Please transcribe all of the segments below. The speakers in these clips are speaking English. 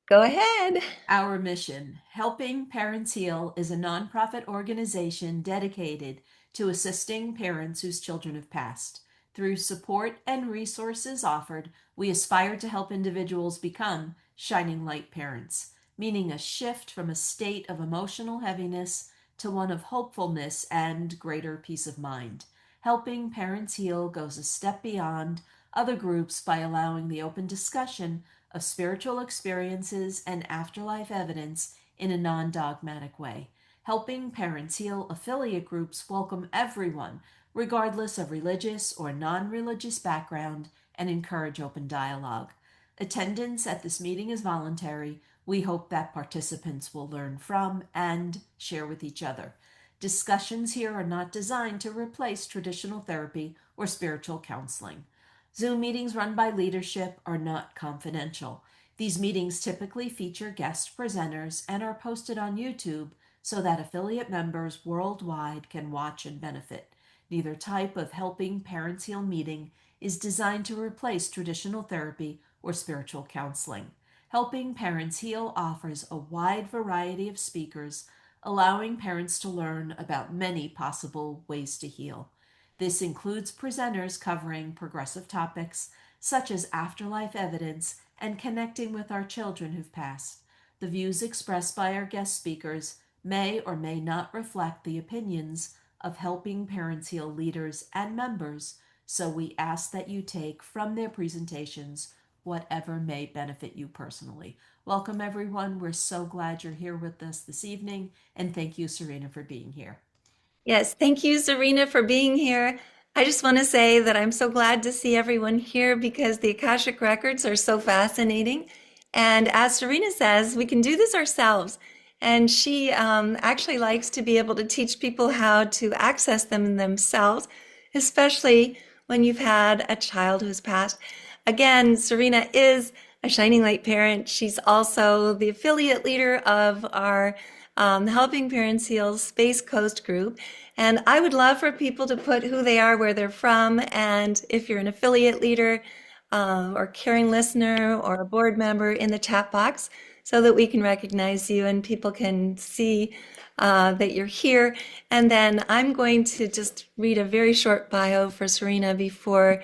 Go ahead. Our mission, Helping Parents Heal, is a nonprofit organization dedicated to assisting parents whose children have passed. Through support and resources offered, we aspire to help individuals become shining light parents, meaning a shift from a state of emotional heaviness to one of hopefulness and greater peace of mind. Helping Parents Heal goes a step beyond other groups by allowing the open discussion of spiritual experiences and afterlife evidence in a non dogmatic way. Helping Parents Heal affiliate groups welcome everyone, regardless of religious or non religious background, and encourage open dialogue. Attendance at this meeting is voluntary. We hope that participants will learn from and share with each other. Discussions here are not designed to replace traditional therapy or spiritual counseling. Zoom meetings run by leadership are not confidential. These meetings typically feature guest presenters and are posted on YouTube so that affiliate members worldwide can watch and benefit. Neither type of Helping Parents Heal meeting is designed to replace traditional therapy or spiritual counseling. Helping Parents Heal offers a wide variety of speakers, allowing parents to learn about many possible ways to heal. This includes presenters covering progressive topics such as afterlife evidence and connecting with our children who've passed. The views expressed by our guest speakers may or may not reflect the opinions of Helping Parents Heal leaders and members, so we ask that you take from their presentations whatever may benefit you personally. Welcome, everyone. We're so glad you're here with us this evening, and thank you, Sarina, for being here. Yes, thank you, Sarina, for being here. I just want to say that I'm so glad to see everyone here because the Akashic Records are so fascinating. And as Sarina says, we can do this ourselves. And she actually likes to be able to teach people how to access them themselves, especially when you've had a child who's passed. Again, Sarina is a Shining Light parent. She's also the affiliate leader of our Helping Parents Heal Space Coast group. And I would love for people to put who they are, where they're from, and if you're an affiliate leader or caring listener or a board member in the chat box so that we can recognize you and people can see that you're here. And then I'm going to just read a very short bio for Sarina before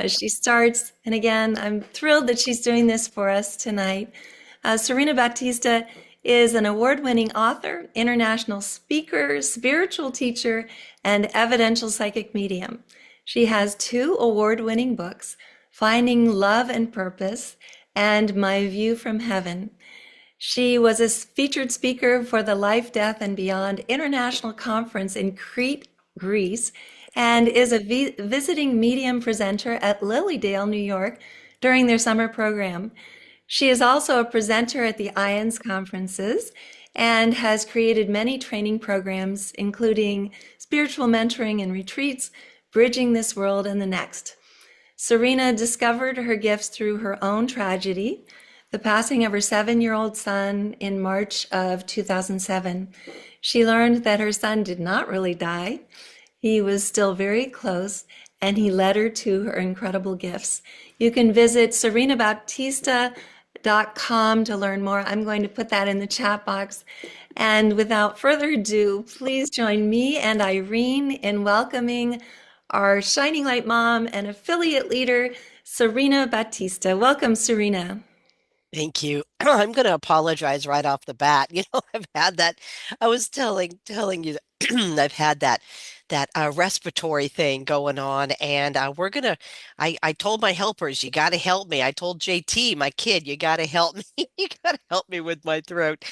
she starts. And again, I'm thrilled that she's doing this for us tonight. Sarina Baptista is an award-winning author, international speaker, spiritual teacher, and evidential psychic medium. She has two award-winning books, Finding Love and Purpose and My View from Heaven. She was a featured speaker for the Life, Death, and Beyond International Conference in Crete, Greece, and is a visiting medium presenter at Lilydale, New York during their summer program. She is also a presenter at the IANDS Conferences and has created many training programs, including spiritual mentoring and retreats, Bridging This World and the Next. Sarina discovered her gifts through her own tragedy, the passing of her 7-year-old son in March of 2007. She learned that her son did not really die. He was still very close, and he led her to her incredible gifts. You can visit sarinabaptista.com to learn more. I'm going to put that in the chat box. And without further ado, please join me and Irene in welcoming our Shining Light mom and affiliate leader, Sarina Baptista. Welcome, Sarina. Thank you. I'm going to apologize right off the bat. I've had that. I was telling you that I've had that respiratory thing going on, and we're gonna. I told my helpers, you got to help me. I told JT, my kid, you got to help me. You got to help me with my throat.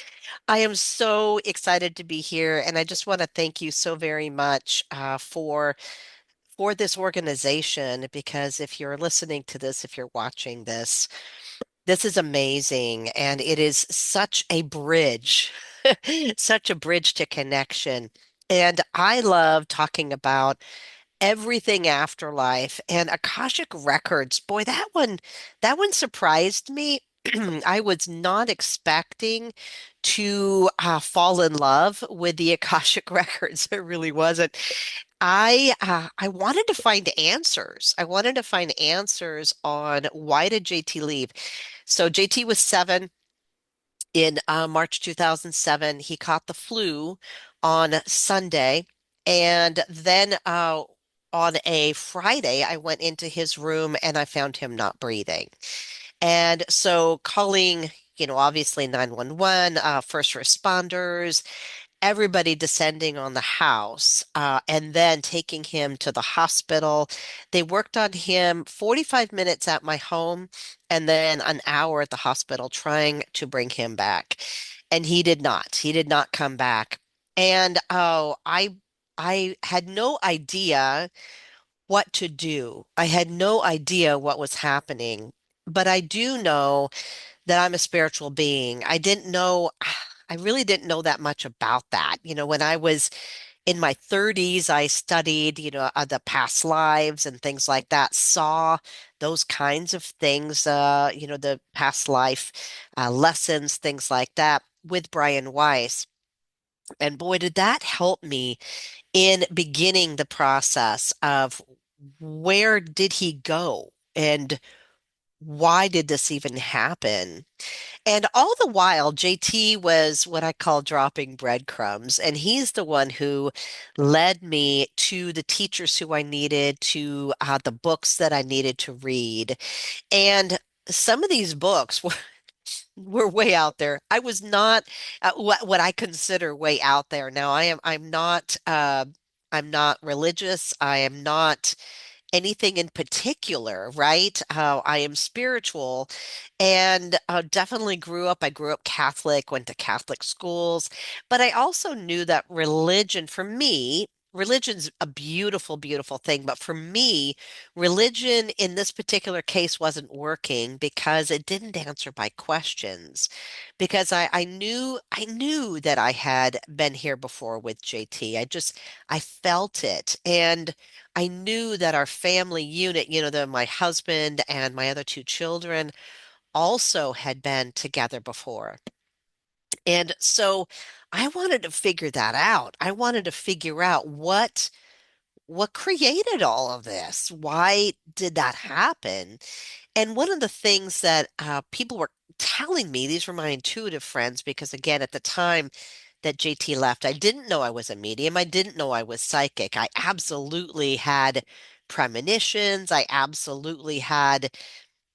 I am so excited to be here, and I just want to thank you so very much for this organization, because if you're listening to this, if you're watching this. This is amazing, and it is such a bridge, such a bridge to connection. And I love talking about everything afterlife and Akashic Records. Boy, that one surprised me. I was not expecting to fall in love with the Akashic Records. It really wasn't. I wanted to find answers. I wanted to find answers on why did JT leave. So JT was 7. in March 2007. He caught the flu on Sunday. And then on a Friday, I went into his room and I found him not breathing. And so calling, obviously 911, first responders, everybody descending on the house, and then taking him to the hospital. They worked on him 45 minutes at my home and then an hour at the hospital trying to bring him back. And he did not. He did not come back. And I had no idea what to do. I had no idea what was happening. But I do know that I'm a spiritual being. I didn't know, I really didn't know that much about that. When I was in my 30s, I studied, the past lives and things like that, saw those kinds of things, the past life lessons, things like that with Brian Weiss. And boy, did that help me in beginning the process of where did he go? And why did this even happen? And all the while, JT was what I call dropping breadcrumbs. And he's the one who led me to the teachers who I needed, to the books that I needed to read. And some of these books were way out there. I was not what I consider way out there. Now, I'm not religious. I am not anything in particular, right? I am spiritual and definitely I grew up Catholic, went to Catholic schools, but I also knew that religion for me, religion's a beautiful, beautiful thing. But for me, religion in this particular case wasn't working because it didn't answer my questions. Because I knew that I had been here before with JT. I felt it. And I knew that our family unit, my husband and my other two children also had been together before. And so I wanted to figure that out. I wanted to figure out what created all of this. Why did that happen? And one of the things that people were telling me, these were my intuitive friends, because again, at the time that JT left, I didn't know I was a medium. I didn't know I was psychic. I absolutely had premonitions. I absolutely had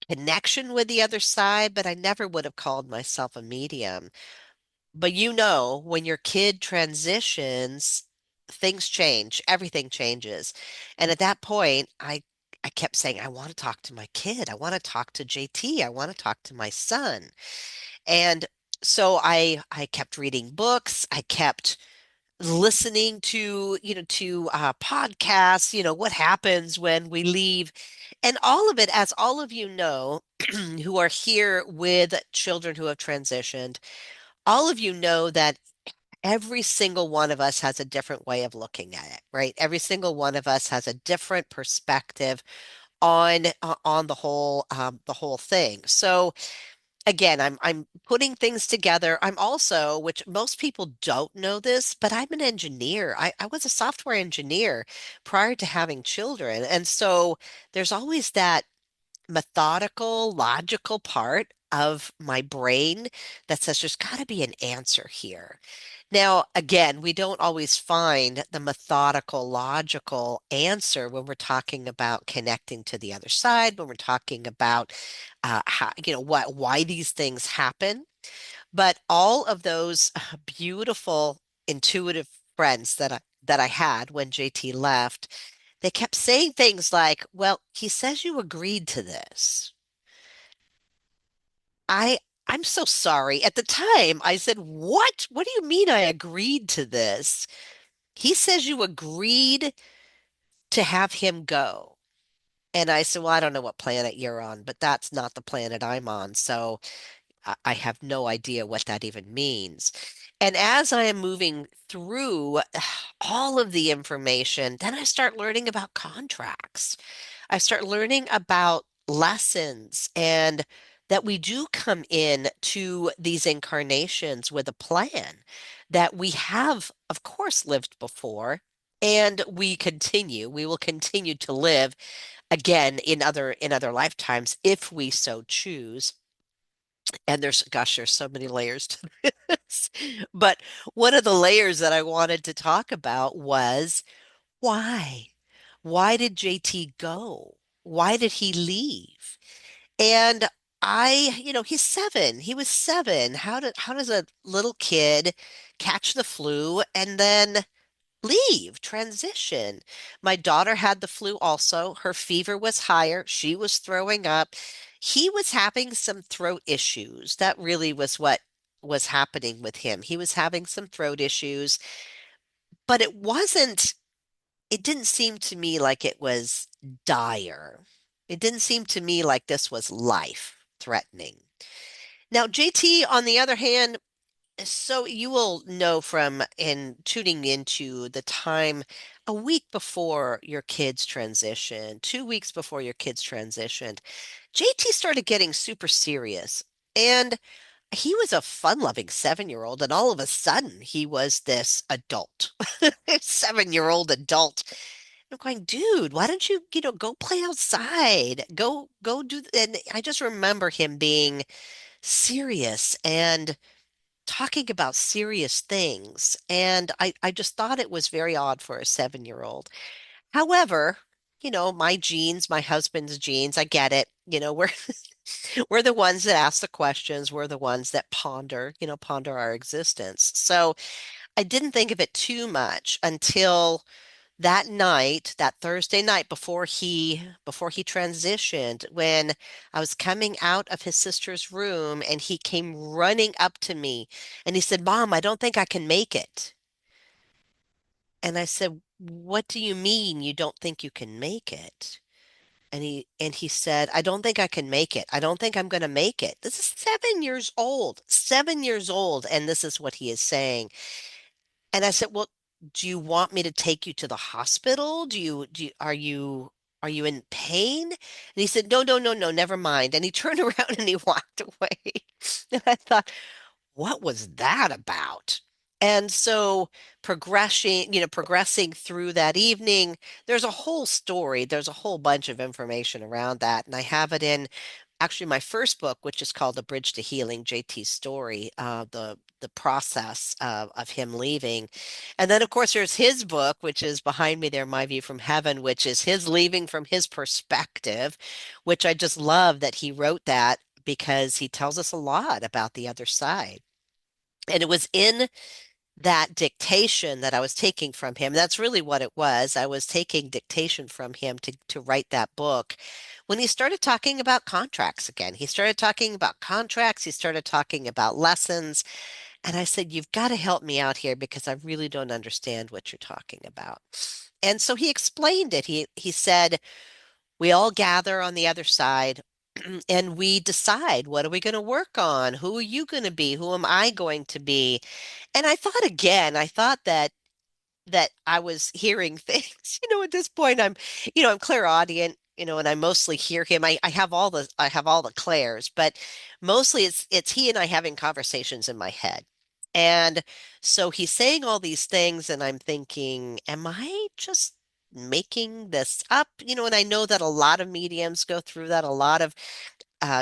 connection with the other side, but I never would have called myself a medium. But when your kid transitions, things change, everything changes. And at that point, I kept saying, I want to talk to my kid. I want to talk to JT. I want to talk to my son. And so I kept reading books. I kept listening to podcasts, what happens when we leave. And all of it, as all of you know, who are here with children who have transitioned, all of you know that every single one of us has a different way of looking at it, right? Every single one of us has a different perspective on the whole thing. So again, I'm putting things together. I'm also, which most people don't know this, but I'm an engineer. I was a software engineer prior to having children. And so there's always that methodical, logical part of my brain that says there's got to be an answer here. Now, again, we don't always find the methodical, logical answer when we're talking about connecting to the other side, when we're talking about why these things happen. But all of those beautiful, intuitive friends that I had when JT left, they kept saying things like, "Well, he says you agreed to this." I I'm so sorry. At the time, I said, "What? What do you mean I agreed to this?" He says you agreed to have him go. And I said, "Well, I don't know what planet you're on, but that's not the planet I'm on. So I have no idea what that even means." And as I am moving through all of the information, then I start learning about contracts. I start learning about lessons and that we do come in to these incarnations with a plan that we have, of course, lived before. And we will continue to live again in other lifetimes if we so choose. And there's so many layers to this. But one of the layers that I wanted to talk about was why? Why did JT go? Why did he leave? And he's 7. He was 7. How does a little kid catch the flu and then leave, transition? My daughter had the flu also. Her fever was higher. She was throwing up. He was having some throat issues. That really was what was happening with him. He was having some throat issues, but it didn't seem to me like it was dire. It didn't seem to me like this was life threatening. Now, JT, on the other hand, so you will know from in tuning into the time a week before your kids transition, 2 weeks before your kids transitioned, JT started getting super serious. And he was a fun-loving 7-year-old, and all of a sudden he was this adult, 7-year-old adult. I'm going, dude, why don't you, go play outside? Go do, and I just remember him being serious and talking about serious things. And I just thought it was very odd for a 7-year-old. However, my genes, my husband's genes, I get it. We're the ones that ask the questions. We're the ones that ponder our existence. So I didn't think of it too much until that night, that Thursday night before he transitioned, when I was coming out of his sister's room and he came running up to me and he said, "Mom, I don't think I can make it." And I said, "What do you mean you don't think you can make it?" And he said, "I don't think I can make it. I don't think I'm going to make it." This is 7 years old, 7 years old, and this is what he is saying. And I said, "Well, do you want me to take you to the hospital? Are you in pain?" And he said, "No, no, no, no, never mind." And he turned around and he walked away. And I thought, what was that about? And so progressing through that evening, there's a whole story, there's a whole bunch of information around that. And I have it in actually my first book, which is called The Bridge to Healing, JT's story, the process of him leaving. And then of course there's his book, which is behind me there, My View from Heaven, which is his leaving from his perspective, which I just love that he wrote that because he tells us a lot about the other side. And it was in that dictation that I was taking from him. That's really what it was. I was taking dictation from him to write that book. When he started talking about contracts again, he started talking about contracts, he started talking about lessons. And I said, "You've got to help me out here because I really don't understand what you're talking about." And so he explained it. He said, "We all gather on the other side and we decide, what are we going to work on? Who are you going to be? Who am I going to be?" And I thought again, I thought that I was hearing things. At this point I'm clairaudient, and I mostly hear him. I have all the clairs, but mostly it's he and I having conversations in my head. And so he's saying all these things and I'm thinking, am I just making this up? And I know that a lot of mediums go through that, a lot of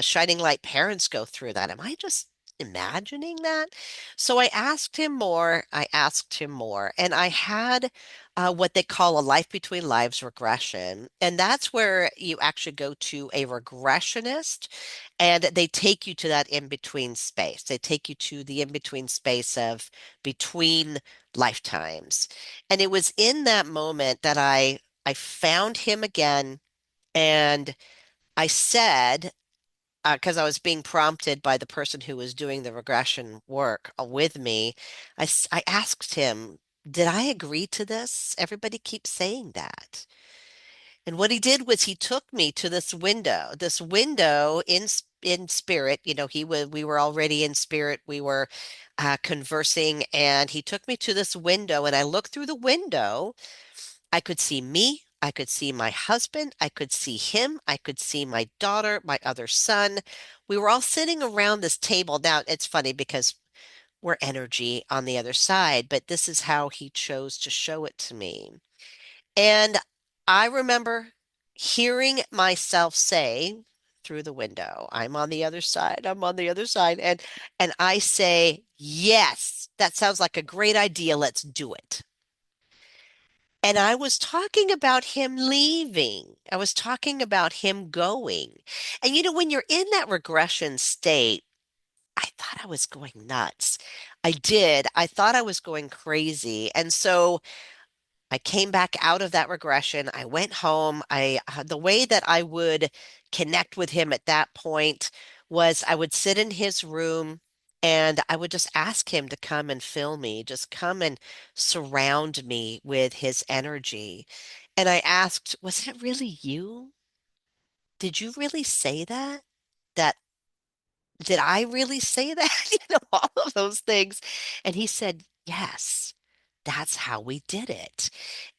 shining light parents go through that. Am I just imagining that? So I asked him more. I asked him more. And I had what they call a life between lives regression. And that's where you actually go to a regressionist and they take you to that in between space. They take you to the in between space of between lifetimes. And it was in that moment that I found him again and I said, because I was being prompted by the person who was doing the regression work with me, I asked him, "Did I agree to this? Everybody keeps saying that." And what he did was he took me to this window in spirit. We were already in spirit. We were conversing, and he took me to this window, and I looked through the window. I could see me. I could see my husband. I could see him. I could see my daughter, my other son. We were all sitting around this table. Now, it's funny because we're energy on the other side, but this is how he chose to show it to me. And I remember hearing myself say, through the window. I'm on the other side. I'm on the other side. And I say, yes, that sounds like a great idea. Let's do it. And I was talking about him leaving. I was talking about him going. And when you're in that regression state, I thought I was going nuts. I did. I thought I was going crazy. And so I came back out of that regression. I went home. The way that I would connect with him at that point was I would sit in his room and I would just ask him to come and fill me, just come and surround me with his energy. And I asked, was that really you? Did you really say that? That did I really say that? All of those things. And he said, yes, that's how we did it.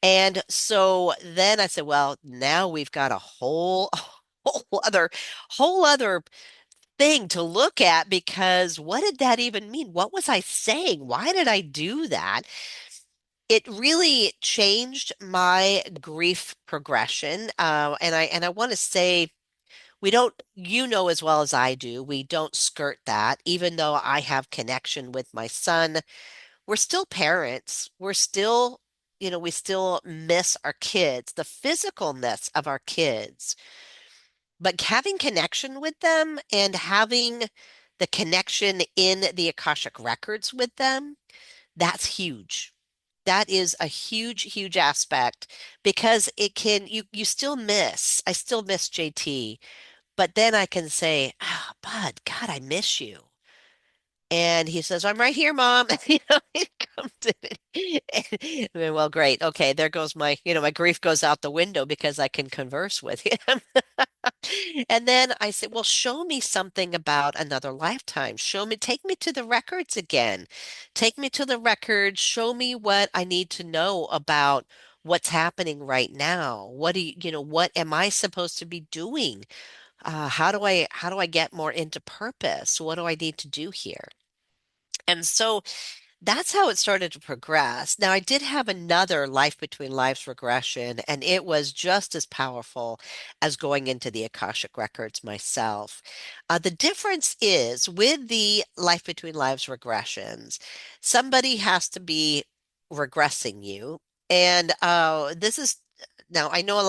And so then I said, well, now we've got a whole other thing to look at because what did that even mean? What was I saying? Why did I do that? It really changed my grief progression. And I want to say we don't, as well as I do, we don't skirt that. Even though I have connection with my son, we're still parents. We still miss our kids, the physicalness of our kids, but having connection with them and having the connection in the Akashic records with them, that's huge. That is a huge, huge aspect because you still I still miss JT, but then I can say, oh, Bud, God, I miss you. And he says, I'm right here, Mom. He comes in. Well, great. Okay, there goes my grief goes out the window because I can converse with him. And then I said, well, show me something about another lifetime. Take me to the records again. Take me to the records. Show me what I need to know about what's happening right now. What am I supposed to be doing? How do I get more into purpose? What do I need to do here? And so that's how it started to progress. Now, I did have another Life Between Lives regression, and it was just as powerful as going into the Akashic Records myself. The difference is with the Life Between Lives regressions, somebody has to be regressing you. And this is now, I know in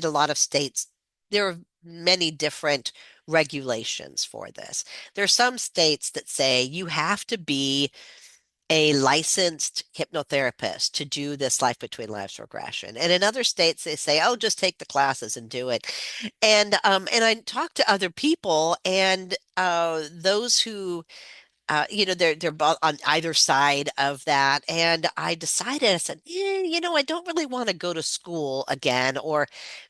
a lot of states, there are many different regulations for this. There are some states that say you have to be a licensed hypnotherapist to do this Life Between Lives regression. And in other states, they say, oh, just take the classes and do it. And I talk to other people, and those who they're both on either side of that. And I decided, I said, I don't really want to go to school again or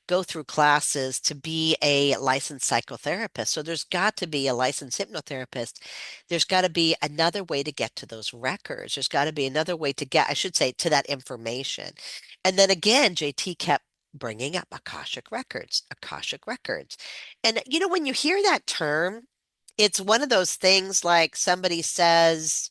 go through classes to be a licensed psychotherapist. So there's got to be a licensed hypnotherapist. There's got to be another way to get to those records. There's got to be another way to get, I should say, to that information. And then again, JT kept bringing up Akashic Records, Akashic Records. And when you hear that term, it's one of those things like somebody says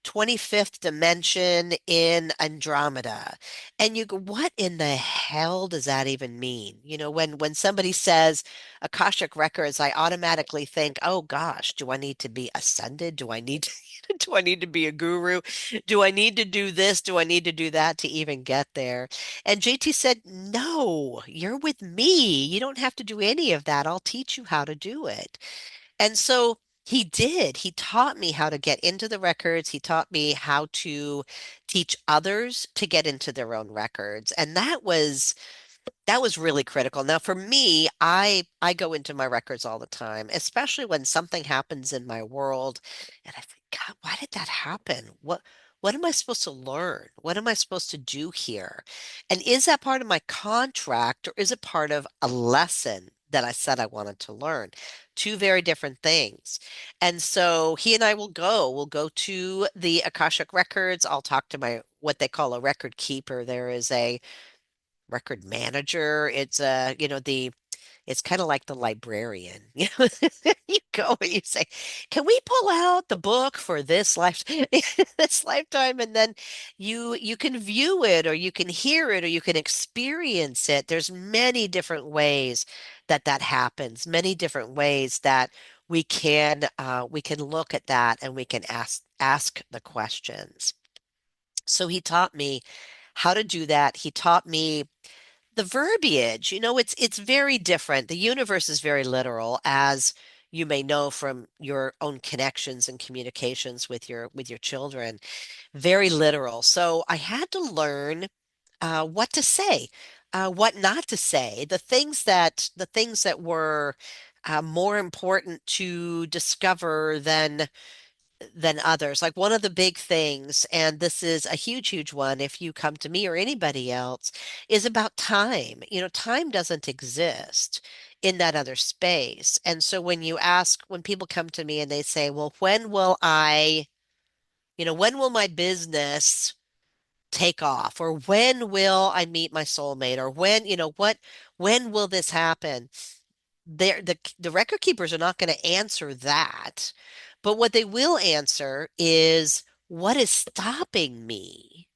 25th dimension in Andromeda. And you go, what in the hell does that even mean? When somebody says Akashic Records, I automatically think, oh gosh, do I need to be ascended? Do I need to, do I need to be a guru? Do I need to do this? Do I need to do that to even get there? And JT said, no, you're with me. You don't have to do any of that. I'll teach you how to do it. And so he did. He taught me how to get into the records. He taught me how to teach others to get into their own records. And that was really critical. Now, for me, I go into my records all the time, especially when something happens in my world, and I think, God, why did that happen? What am I supposed to learn? What am I supposed to do here? And is that part of my contract, or is it part of a lesson that I said I wanted to learn? Two very different things. And so he and I we'll go to the Akashic Records. I'll talk to my what they call a record keeper. There is a record manager. It's It's kind of like the librarian. You know, you go and you say, "Can we pull out the book for this life, this lifetime?" And then you can view it, or you can hear it, or you can experience it. There's many different ways that that happens. Many different ways that we can look at that and we can ask the questions. So he taught me how to do that. He taught me the verbiage. You know, it's very different. The universe is very literal, as you may know from your own connections and communications with your children. Very literal. So I had to learn what to say, what not to say, the things that were more important to discover than others. Like one of the big things, and this is a huge, huge one, if you come to me or anybody else, is about time. You know, time doesn't exist in that other space. And so when people come to me and they say, well, when will my business take off? Or when will I meet my soulmate? Or when will this happen? The record keepers are not going to answer that. But what they will answer is, what is stopping me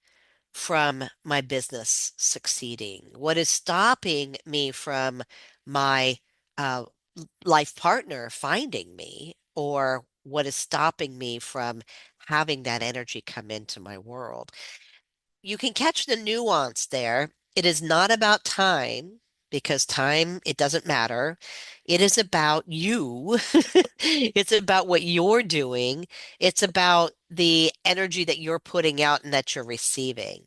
from my business succeeding? What is stopping me from my uh, life partner finding me? Or what is stopping me from having that energy come into my world? You can catch the nuance there. It is not about time, because time, it doesn't matter. It is about you. It's about what you're doing. It's about the energy that you're putting out and that you're receiving.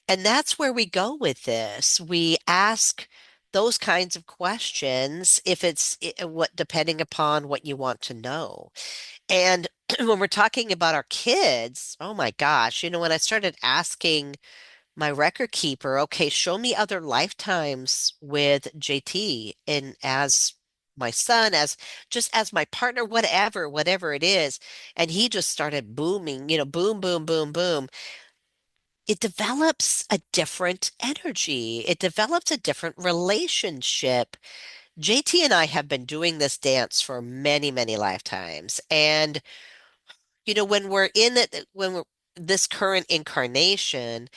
And that's where we go with this. We ask those kinds of questions if what depending upon what you want to know. And when we're talking about our kids, oh my gosh, when I started asking my record keeper, okay, show me other lifetimes with JT and as my son, as just as my partner, whatever it is. And he just started booming, boom, boom, boom, boom. It develops a different energy. It develops a different relationship. JT and I have been doing this dance for many, many lifetimes. And, when we're this current incarnation,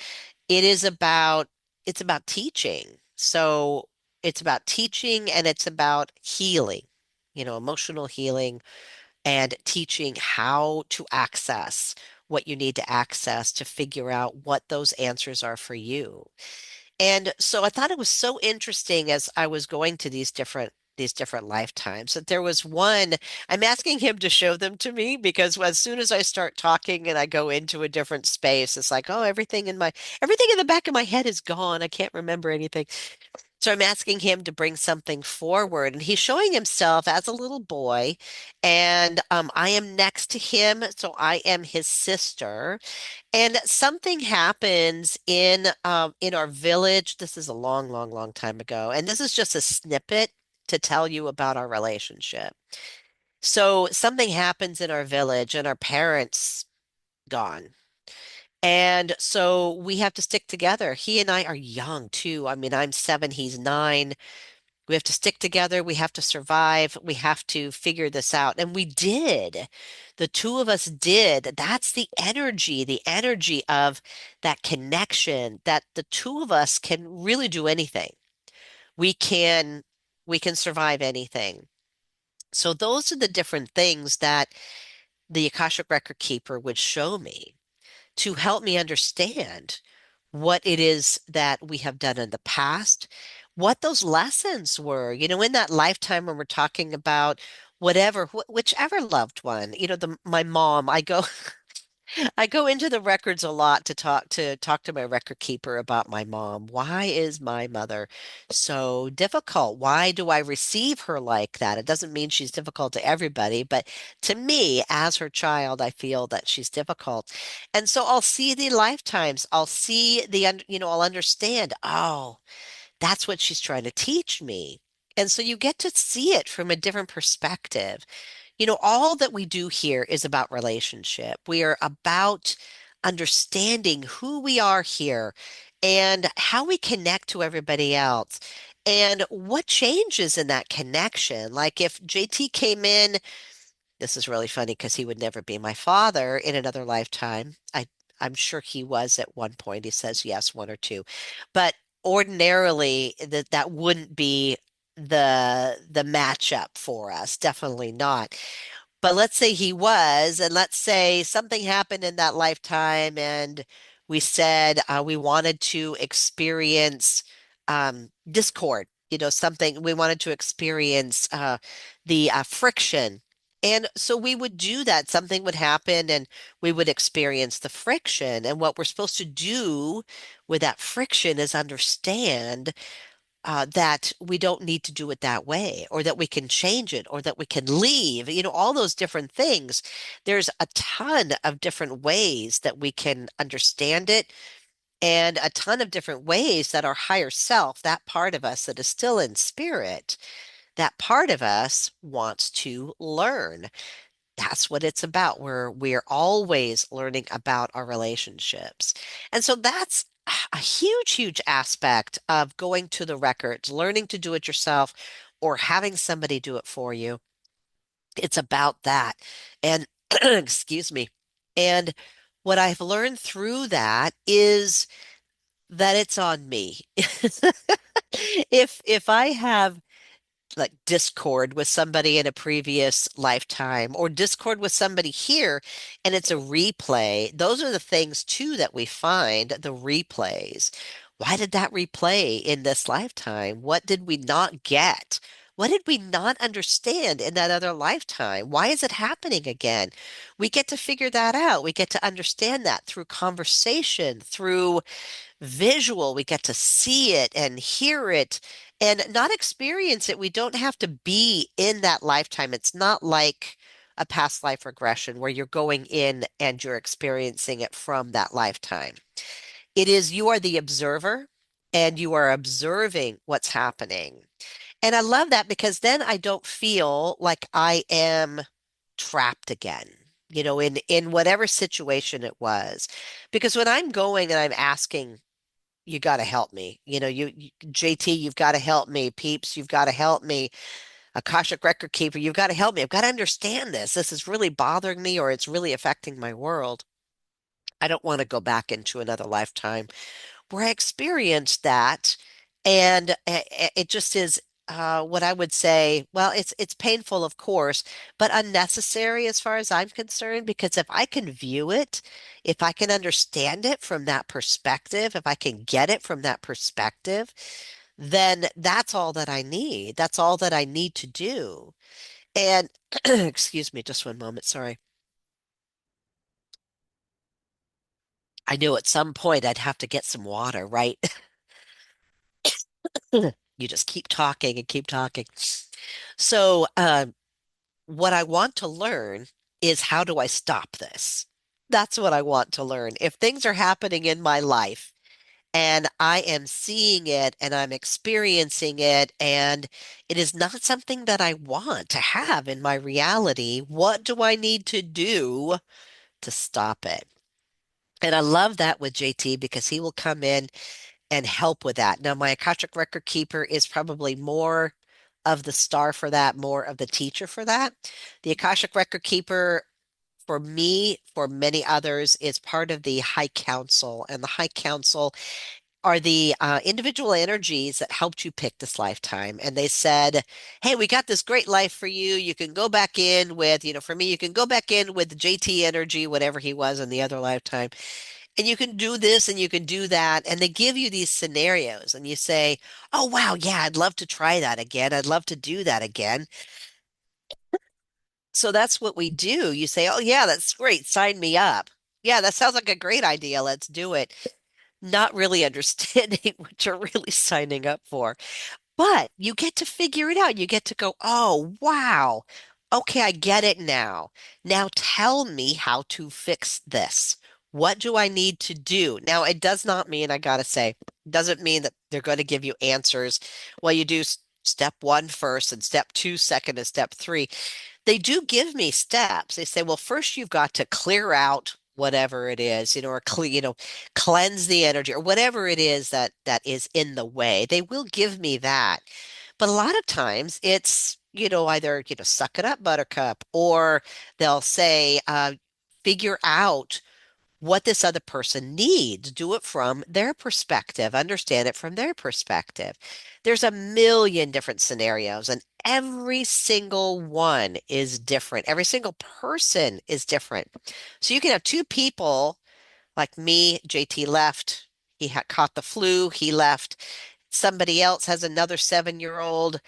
it is it's about teaching. So it's about teaching and it's about healing, emotional healing, and teaching how to access what you need to access to figure out what those answers are for you. And so I thought it was so interesting as I was going to these different lifetimes, that there was one. I'm asking him to show them to me, because as soon as I start talking and I go into a different space, it's like, oh, everything in the back of my head is gone. I can't remember anything. So I'm asking him to bring something forward, and he's showing himself as a little boy, and I am next to him, so I am his sister. And something happens in our village. This is a long, long, long time ago, and this is just a snippet to tell you about our relationship. So something happens in our village, and our parents gone. And so we have to stick together. He and I are young too. I mean, I'm 7, he's 9. We have to stick together. We have to survive. We have to figure this out. And we did. The two of us did. That's the energy of that connection, that the two of us can really do anything. We can we can survive anything. So those are the different things that the Akashic Record Keeper would show me to help me understand what it is that we have done in the past, what those lessons were, in that lifetime when we're talking about whichever loved one, my mom, I go into the records a lot to talk to my record keeper about my mom. Why is my mother so difficult? Why do I receive her like that? It doesn't mean she's difficult to everybody, but to me, as her child, I feel that she's difficult. And so I'll see the lifetimes. I'll see I'll understand, oh, that's what she's trying to teach me. And so you get to see it from a different perspective. All that we do here is about relationship. We are about understanding who we are here and how we connect to everybody else. And what changes in that connection? Like if JT came in, this is really funny because he would never be my father in another lifetime. I'm sure he was at one point. He says yes, one or two. But ordinarily that wouldn't be the matchup for us. Definitely not. But let's say he was, and let's say something happened in that lifetime, and we said we wanted to experience discord, something we wanted to experience the friction. And so we would do that. Something would happen, and we would experience the friction. And what we're supposed to do with that friction is understand that we don't need to do it that way, or that we can change it, or that we can leave, all those different things. There's a ton of different ways that we can understand it, and a ton of different ways that our higher self, that part of us that is still in spirit, that part of us wants to learn. That's what it's about. We're always learning about our relationships. And so that's a huge, huge aspect of going to the records, learning to do it yourself or having somebody do it for you. It's about that. And excuse me. And what I've learned through that is that it's on me. If I have like discord with somebody in a previous lifetime or discord with somebody here and it's a replay, those are the things too that we find, the replays. Why did that replay in this lifetime? What did we not get? What did we not understand in that other lifetime? Why is it happening again? We get to figure that out. We get to understand that through conversation, through visual. We get to see it and hear it and not experience it. We don't have to be in that lifetime. It's not like a past life regression where you're going in and you're experiencing it from that lifetime. It is you are the observer and you are observing what's happening. And I love that because then I don't feel like I am trapped again. In whatever situation it was. Because when I'm going and I'm asking you got to help me. JT, you've got to help me. Peeps, you've got to help me. Akashic Record Keeper, you've got to help me. I've got to understand this. This is really bothering me or it's really affecting my world. I don't want to go back into another lifetime where I experienced that. And it just is what I would say. Well, it's painful, of course, but unnecessary as far as I'm concerned, because if I can view it, if I can understand it from that perspective, if I can get it from that perspective, then that's all that I need. That's all that I need to do. And excuse me, just one moment. Sorry. I knew at some point I'd have to get some water, right? You just keep talking and keep talking. So, what I want to learn is how do I stop this? That's what I want to learn. If things are happening in my life and I am seeing it and I'm experiencing it, and it is not something that I want to have in my reality, what do I need to do to stop it? And I love that with JT because he will come in and help with that. Now, my Akashic Record Keeper is probably more of the star for that, more of the teacher for that. The Akashic Record Keeper, for me, for many others, is part of the High Council. And the High Council are the individual energies that helped you pick this lifetime. And they said, hey, we got this great life for you. You can go back in with, for me, you can go back in with JT energy, whatever he was in the other lifetime. And you can do this and you can do that. And they give you these scenarios and you say, oh, wow, yeah, I'd love to try that again. I'd love to do that again. So that's what we do. You say, oh, yeah, that's great. Sign me up. Yeah, that sounds like a great idea. Let's do it. Not really understanding what you're really signing up for. But you get to figure it out. You get to go, oh, wow. Okay, I get it now. Now tell me how to fix this. What do I need to do? Now, it does not mean, I gotta say, doesn't mean that they're going to give you answers. Well, you do step one first and step two second and step three. They do give me steps. They say, well, first you've got to clear out whatever it is, or cleanse the energy or whatever it is that is in the way. They will give me that. But a lot of times it's, either, suck it up, buttercup, or they'll say, figure out what this other person needs. Do it from their perspective, understand it from their perspective. There's a million different scenarios, and every single one is different. Every single person is different. So you can have two people like me. JT left. He had caught the flu. He left. Somebody else has another 7-year-old,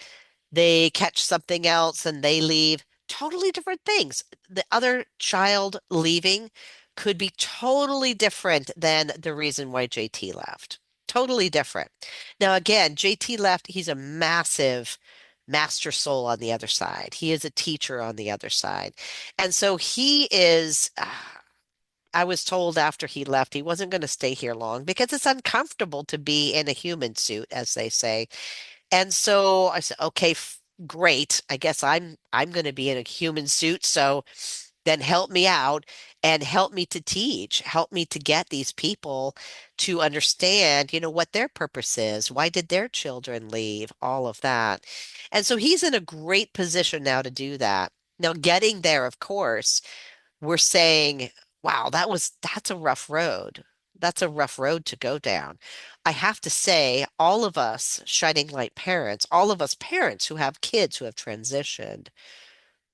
they catch something else and they leave. Totally different things. The other child leaving could be totally different than the reason why JT left. Totally different. Now, again, JT left, he's a massive master soul on the other side. He is a teacher on the other side. And so he is. I was told after he left he wasn't going to stay here long because it's uncomfortable to be in a human suit, as they say. And so I said, okay, great. I guess I'm going to be in a human suit. So then help me out and help me to teach, help me to get these people to understand, what their purpose is. Why did their children leave? All of that. And so he's in a great position now to do that. Now, getting there, of course, we're saying, wow, that's a rough road. That's a rough road to go down. I have to say, all of us shining light parents, all of us parents who have kids who have transitioned,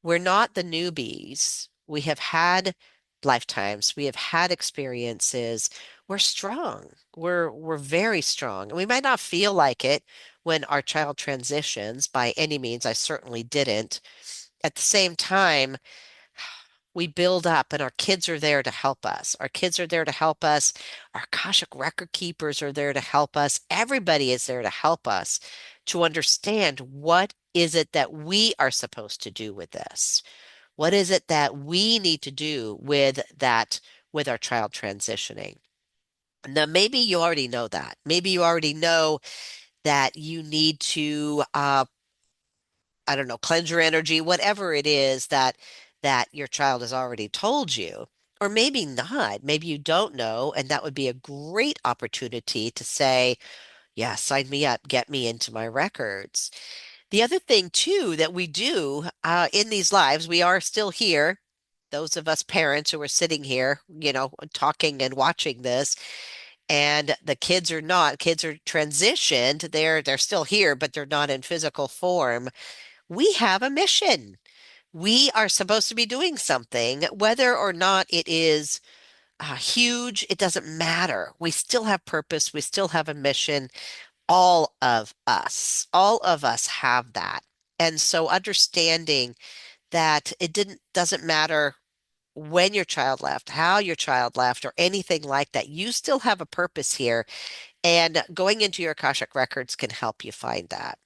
we're not the newbies. We have had lifetimes, we have had experiences. We're strong. We're very strong. And we might not feel like it when our child transitions by any means. I certainly didn't. At the same time, we build up and our kids are there to help us. Our kids are there to help us. Our Akashic record keepers are there to help us. Everybody is there to help us to understand what is it that we are supposed to do with this? What is it that we need to do with that, with our child transitioning? Now, maybe you already know that. Maybe you already know that you need to I don't know, cleanse your energy, whatever it is that your child has already told you. Or maybe not. Maybe you don't know, and that would be a great opportunity to say, yeah, sign me up, get me into my records. The other thing too that we do in these lives, we are still here. Those of us parents who are sitting here, talking and watching this, and the kids are not. Kids are transitioned. They're still here, but they're not in physical form. We have a mission. We are supposed to be doing something, whether or not it is huge, it doesn't matter. We still have purpose. We still have a mission. All of us have that. And so understanding that doesn't matter when your child left, how your child left, or anything like that. You still have a purpose here. And going into your Akashic records can help you find that.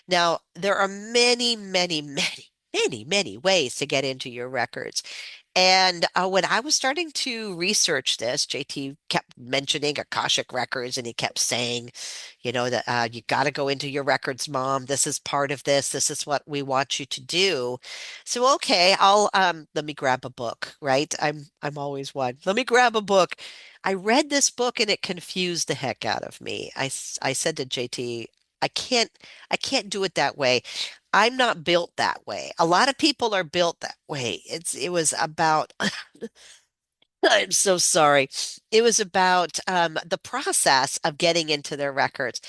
Now, there are many, many, many, many, many ways to get into your records. And when I was starting to research this, JT kept mentioning Akashic Records and he kept saying, that you got to go into your records, Mom. This is part of this. This is what we want you to do. So, okay, I'll let me grab a book, right? I'm always one. Let me grab a book. I read this book and it confused the heck out of me. I said to JT, I can't I can't do it that way. I'm not built that way. A lot of people are built that way. It was about I'm so sorry. It was about the process of getting into their records.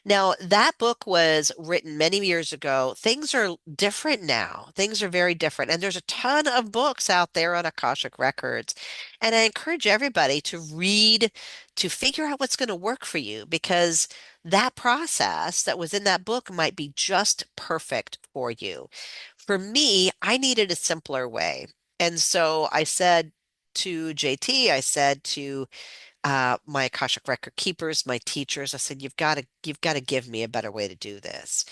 Now, that book was written many years ago. Things are different now. Things are very different. And there's a ton of books out there on Akashic Records. And I encourage everybody to read, to figure out what's going to work for you, because that process that was in that book might be just perfect for you. For me, I needed a simpler way. And so I said, to JT, I said to my Akashic record keepers, my teachers, I said, you've got to give me a better way to do this.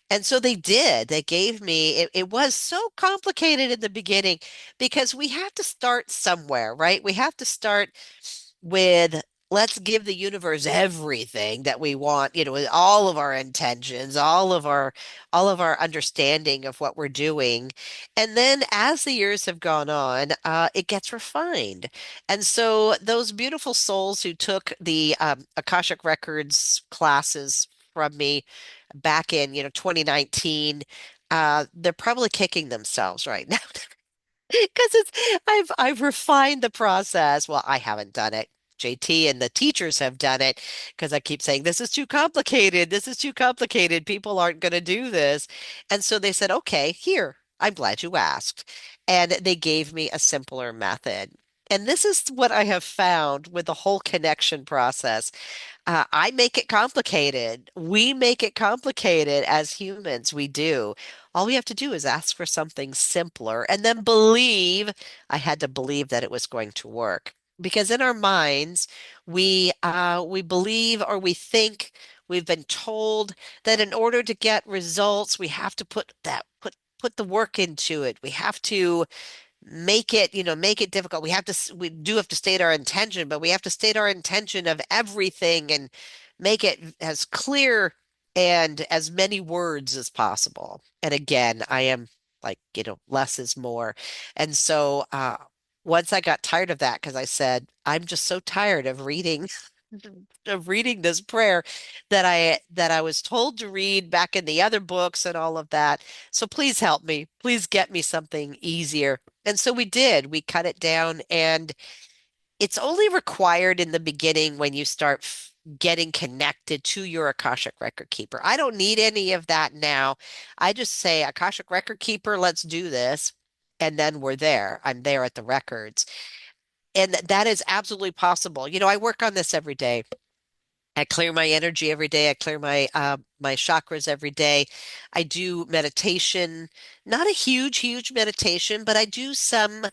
And so they did. They gave me, it was so complicated in the beginning because we have to start somewhere, right? We have to start with let's give the universe everything that we want, with all of our intentions, all of our understanding of what we're doing. And then as the years have gone on, it gets refined. And so those beautiful souls who took the Akashic Records classes from me back in, 2019, they're probably kicking themselves right now. Because I've refined the process. Well, I haven't done it. JT and the teachers have done it because I keep saying this is too complicated. This is too complicated. People aren't going to do this. And so they said, okay, here, I'm glad you asked. And they gave me a simpler method. And this is what I have found with the whole connection process. I make it complicated. We make it complicated as humans. We do. All we have to do is ask for something simpler and then believe. I had to believe that it was going to work. Because in our minds, we believe or we think we've been told that in order to get results, we have to put the work into it. We have to make it difficult. We do have to state our intention, but we have to state our intention of everything and make it as clear and as many words as possible. And again, I am like, less is more. And so, once I got tired of that, because I said, I'm just so tired of reading of reading this prayer that I was told to read back in the other books and all of that. So please help me. Please get me something easier. And so we did. We cut it down, and it's only required in the beginning when you start getting connected to your Akashic Record Keeper. I don't need any of that now. I just say, Akashic Record Keeper, let's do this. And then we're there. I'm there at the records. And that is absolutely possible. I work on this every day. I clear my energy every day. I clear my chakras every day. I do meditation, not a huge, huge meditation, but I do some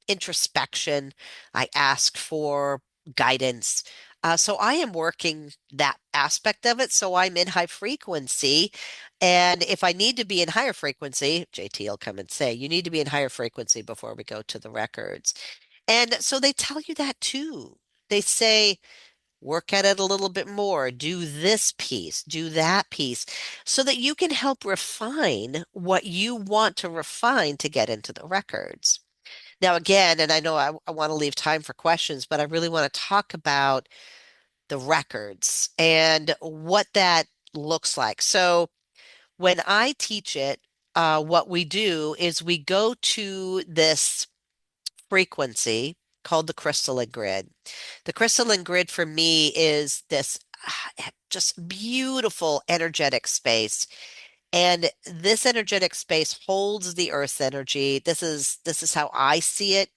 introspection. I ask for guidance. So I am working that aspect of it. So I'm in high frequency. And if I need to be in higher frequency, JT will come and say, you need to be in higher frequency before we go to the records. And so they tell you that too. They say, work at it a little bit more, do this piece, do that piece, so that you can help refine what you want to refine to get into the records. Now, again, and I know I want to leave time for questions, but I really want to talk about the records and what that looks like. So, when I teach it, what we do is we go to this frequency called the crystalline grid. The crystalline grid for me is this just beautiful energetic space. And this energetic space holds the Earth's energy. This is how I see it.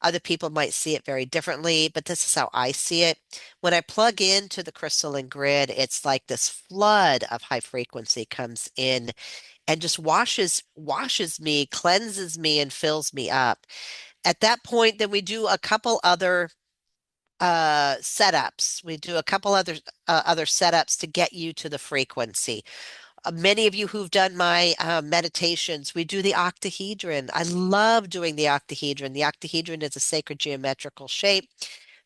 Other people might see it very differently, but this is how I see it. When I plug into the crystalline grid, it's like this flood of high frequency comes in and just washes me, cleanses me, and fills me up. At that point, then we do a couple other setups. We do a couple other setups to get you to the frequency. Many of you who've done my meditations, we do the octahedron. I love doing the octahedron. The octahedron is a sacred geometrical shape,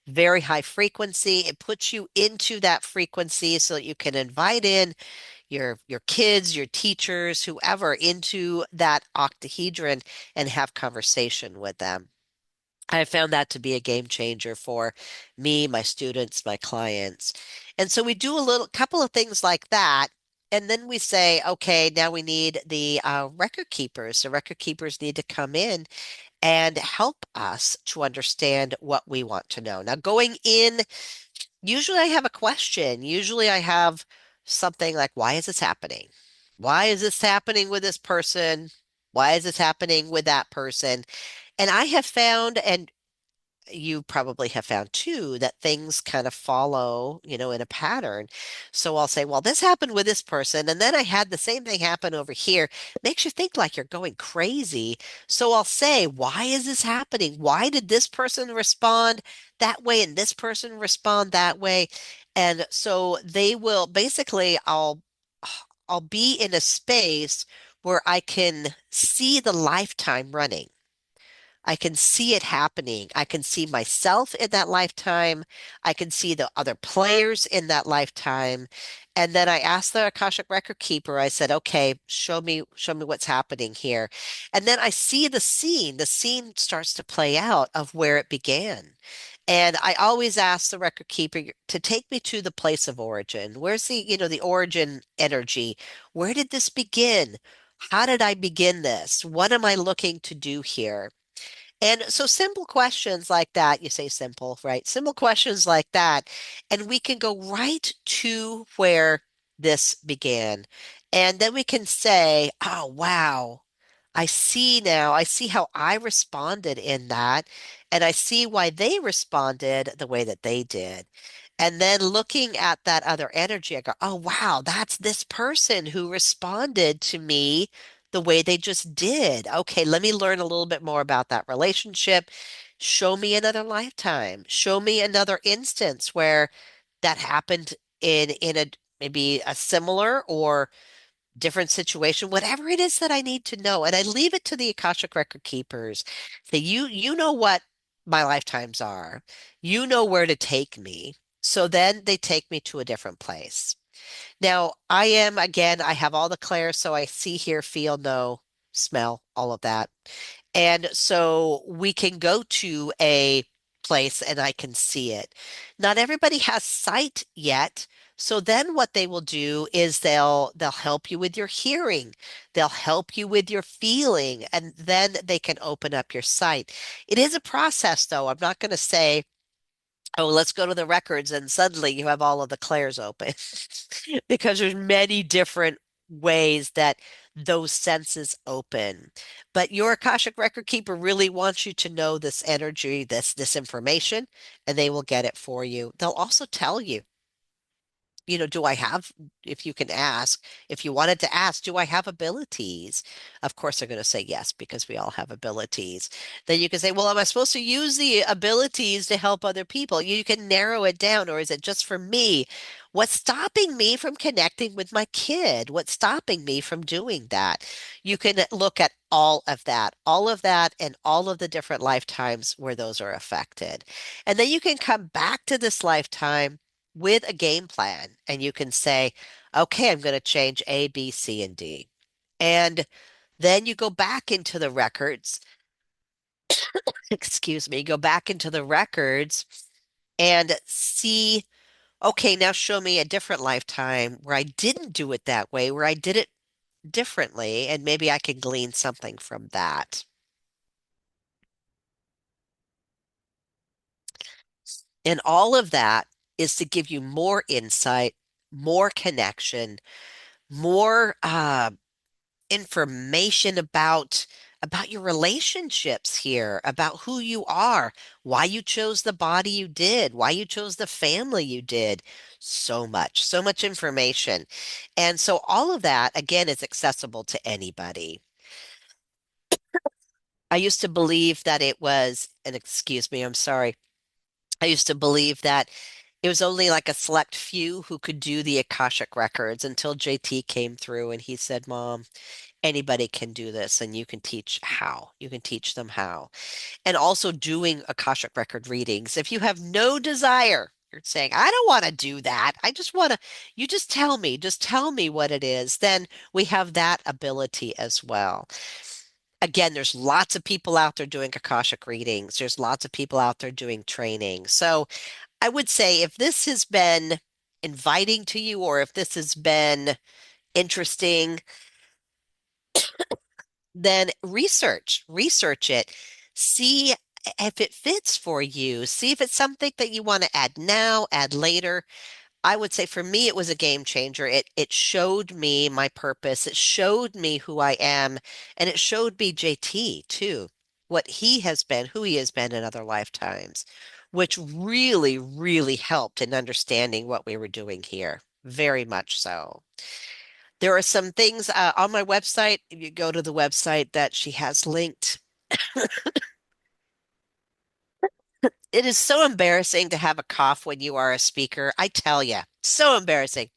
very high frequency. It puts you into that frequency so that you can invite in your kids, your teachers, whoever into that octahedron and have conversation with them. I found that to be a game changer for me, my students, my clients. And so we do a little couple of things like that. And then we say, okay, now we need the record keepers. The record keepers need to come in and help us to understand what we want to know. Now, going in, usually I have a question. Usually I have something like, why is this happening? Why is this happening with this person? Why is this happening with that person? And I have found, and you probably have found too, that things kind of follow, in a pattern. So I'll say, well, this happened with this person, and then I had the same thing happen over here. Makes you think like you're going crazy. So I'll say, why is this happening? Why did this person respond that way and this person respond that way? And so they will basically, I'll be in a space where I can see the lifetime running. I can see it happening. I can see myself in that lifetime. I can see the other players in that lifetime. And then I asked the Akashic Record Keeper, I said, okay, show me what's happening here. And then I see the scene. The scene starts to play out of where it began. And I always ask the record keeper to take me to the place of origin. Where's the origin energy? Where did this begin? How did I begin this? What am I looking to do here? And so simple questions like that, you say simple, right? Simple questions like that, and we can go right to where this began. And then we can say, oh, wow, I see now. I see how I responded in that, and I see why they responded the way that they did. And then looking at that other energy, I go, oh, wow, that's this person who responded to me the way they just did. Okay, let me learn a little bit more about that relationship. Show me another lifetime. Show me another instance where that happened in a maybe a similar or different situation, whatever it is that I need to know. And I leave it to the Akashic Record Keepers. Say, you know what my lifetimes are. You know where to take me. So then they take me to a different place. Now, I have all the clairs, so I see, hear, feel, know, smell, all of that. And so we can go to a place and I can see it. Not everybody has sight yet. So then what they will do is they'll help you with your hearing. They'll help you with your feeling, and then they can open up your sight. It is a process though. I'm not going to say, oh, let's go to the records and suddenly you have all of the clairs open because there's many different ways that those senses open. But your Akashic record keeper really wants you to know this energy, this information, and they will get it for you. They'll also tell you, do I have, if you can ask, if you wanted to ask, do I have abilities? Of course, they're going to say yes, because we all have abilities. Then you can say, well, am I supposed to use the abilities to help other people? You can narrow it down, or is it just for me? What's stopping me from connecting with my kid? What's stopping me from doing that? You can look at all of that, and all of the different lifetimes where those are affected. And then you can come back to this lifetime with a game plan, and you can say, okay, I'm going to change A, B, C, and D. And then you go back into the records, excuse me, go back into the records and see, okay, now show me a different lifetime where I didn't do it that way, where I did it differently, and maybe I can glean something from that. And all of that is to give you more insight, more connection, more information about your relationships here, about who you are, why you chose the body you did, why you chose the family you did. So much information. And so all of that, again, is accessible to anybody. I used to believe that it was, and excuse me, I'm sorry. I used to believe that it was only like a select few who could do the Akashic records until JT came through and he said, Mom, anybody can do this, and you can teach how. You can teach them how. And also doing Akashic record readings. If you have no desire, you're saying, I don't want to do that. I just want to, you just tell me what it is. Then we have that ability as well. Again, there's lots of people out there doing Akashic readings. There's lots of people out there doing training. So I would say if this has been inviting to you, or if this has been interesting, then research it, see if it fits for you, see if it's something that you want to add now, add later. I would say for me, it was a game changer. It showed me my purpose. It showed me who I am, and it showed me JT too, what he has been, who he has been in other lifetimes, which really, really helped in understanding what we were doing here. Very much so. There are some things on my website. If you go to the website that she has linked, it is so embarrassing to have a cough when you are a speaker. I tell you, so embarrassing.